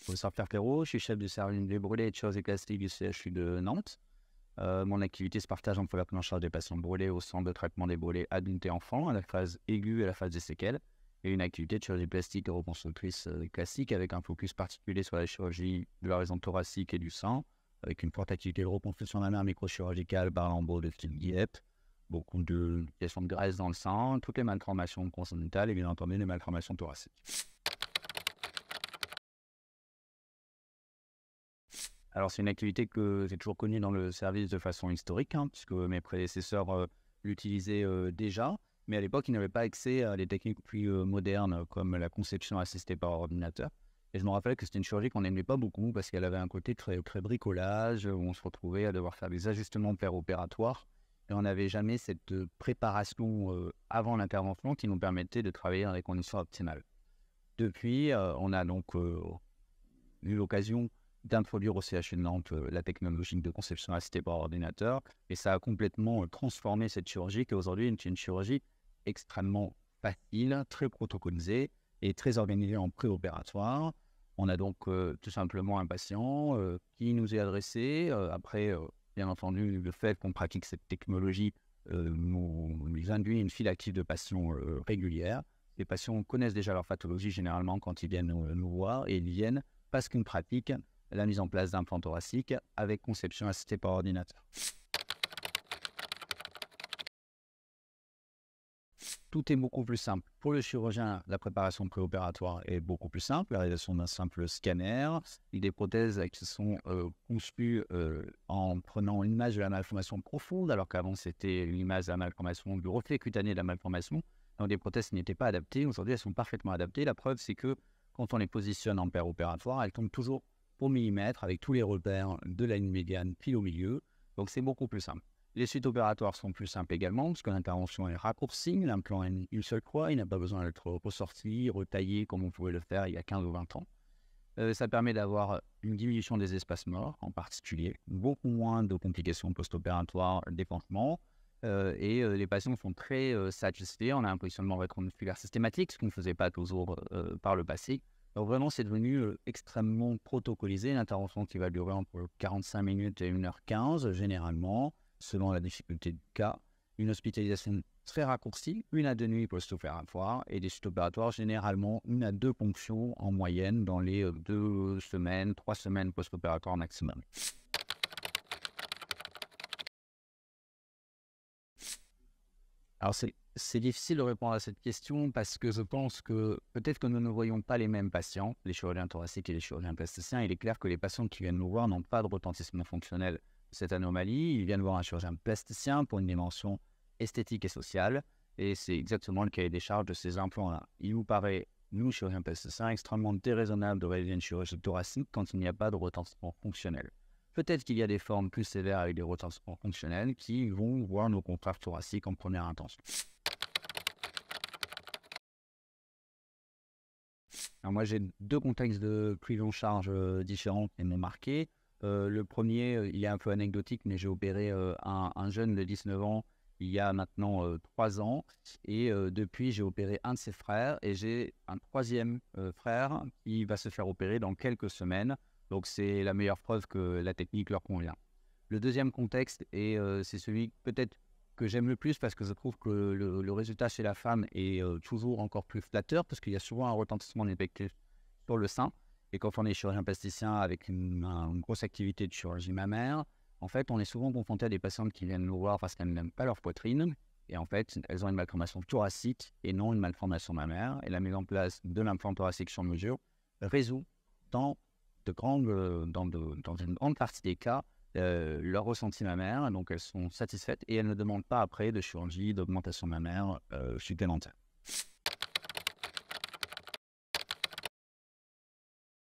Professeur Pierre Perrault, je suis chef du service des brûlés et de chirurgie plastique du CHU de Nantes. Mon activité se partage entre la prise en charge des patients brûlés au centre de traitement des brûlés adultes et enfants, à la phase aiguë et à la phase des séquelles, et une activité de chirurgie plastique et reconstructrice classique avec un focus particulier sur la chirurgie de la région thoracique et du sang, avec une forte activité de reconstruction mammaire microchirurgicale par l'embout de style Dieppe, beaucoup de questions de graisse dans le sang, toutes les malformations congénitales et bien entendu les malformations thoraciques. Alors, c'est une activité que j'ai toujours connue dans le service de façon historique, puisque mes prédécesseurs l'utilisaient déjà. Mais à l'époque, ils n'avaient pas accès à des techniques plus modernes comme la conception assistée par ordinateur. Et je me rappelle que c'était une chirurgie qu'on n'aimait pas beaucoup parce qu'elle avait un côté très, très bricolage, où on se retrouvait à devoir faire des ajustements opératoires. Et on n'avait jamais cette préparation avant l'intervention qui nous permettait de travailler dans des conditions optimales. Depuis, on a donc eu l'occasion d'introduire au CHU de Nantes la technologie de conception assistée par ordinateur, et ça a complètement transformé cette chirurgie qui aujourd'hui est une chirurgie extrêmement facile, très protocolisée et très organisée en préopératoire. On a donc tout simplement un patient qui nous est adressé. Après, bien entendu, le fait qu'on pratique cette technologie nous induit une file active de patients régulière. Les patients connaissent déjà leur pathologie généralement quand ils viennent nous voir, et ils viennent parce qu'ils pratiquent la mise en place d'implants thoraciques avec conception assistée par ordinateur. Tout est beaucoup plus simple. Pour le chirurgien, la préparation préopératoire est beaucoup plus simple, la réalisation d'un simple scanner, des prothèses qui sont conçues en prenant une image de la malformation profonde, alors qu'avant c'était l'image de la malformation, du reflet cutané de la malformation. Donc des prothèses qui n'étaient pas adaptées. Aujourd'hui, elles sont parfaitement adaptées. La preuve, c'est que quand on les positionne en préopératoire, elles tombent toujours au millimètre avec tous les repères de la ligne médiane pile au milieu. Donc c'est beaucoup plus simple. Les suites opératoires sont plus simples également parce que l'intervention est raccourcie. L'implant a une seule croix, il n'a pas besoin d'être ressorti, retaillé comme on pouvait le faire il y a 15 ou 20 ans. Ça permet d'avoir une diminution des espaces morts en particulier, beaucoup moins de complications post-opératoires, dépansement. Les patients sont très satisfaits. On a un positionnement rétromusculaire systématique, ce qu'on ne faisait pas toujours par le passé. Donc vraiment, c'est devenu extrêmement protocolisé. Une intervention qui va durer entre 45 minutes et 1h15 généralement, selon la difficulté du cas. Une hospitalisation très raccourcie, 1 à 2 nuits post-opératoires, et des suites opératoires généralement 1 à 2 ponctions en moyenne dans les 2 semaines, 3 semaines post-opératoires maximum. Alors, c'est difficile de répondre à cette question parce que je pense que peut-être que nous ne voyons pas les mêmes patients, les chirurgiens thoraciques et les chirurgiens plasticiens. Il est clair que les patients qui viennent nous voir n'ont pas de retentissement fonctionnel de cette anomalie. Ils viennent voir un chirurgien plasticien pour une dimension esthétique et sociale, et c'est exactement le cahier des charges de ces implants-là. Il nous paraît, nous, chirurgiens plasticiens, extrêmement déraisonnable de réaliser une chirurgie thoracique quand il n'y a pas de retentissement fonctionnel. Peut-être qu'il y a des formes plus sévères avec des retentissements fonctionnels qui vont voir nos contractes thoraciques en première intention. Alors moi, j'ai 2 contextes de prise en charge différents qui m'ont marqué. Le premier, il est un peu anecdotique, mais j'ai opéré un jeune de 19 ans il y a maintenant 3 ans. Et depuis, j'ai opéré un de ses frères et j'ai un troisième frère qui va se faire opérer dans quelques semaines. Donc, c'est la meilleure preuve que la technique leur convient. Le deuxième contexte, c'est celui peut-être que j'aime le plus parce que je trouve que le résultat chez la femme est toujours encore plus flatteur parce qu'il y a souvent un retentissement effectif sur le sein. Et quand on est chirurgien plasticien avec une grosse activité de chirurgie mammaire, en fait, on est souvent confronté à des patientes qui viennent nous voir parce qu'elles n'aiment pas leur poitrine. Et en fait, elles ont une malformation thoracique et non une malformation mammaire. Et la mise en place de l'implant thoracique sur mesure résout dans une grande partie des cas leur ressenti mammaire. Donc, elles sont satisfaites et elles ne demandent pas après de chirurgie, d'augmentation mammaire supplémentaire.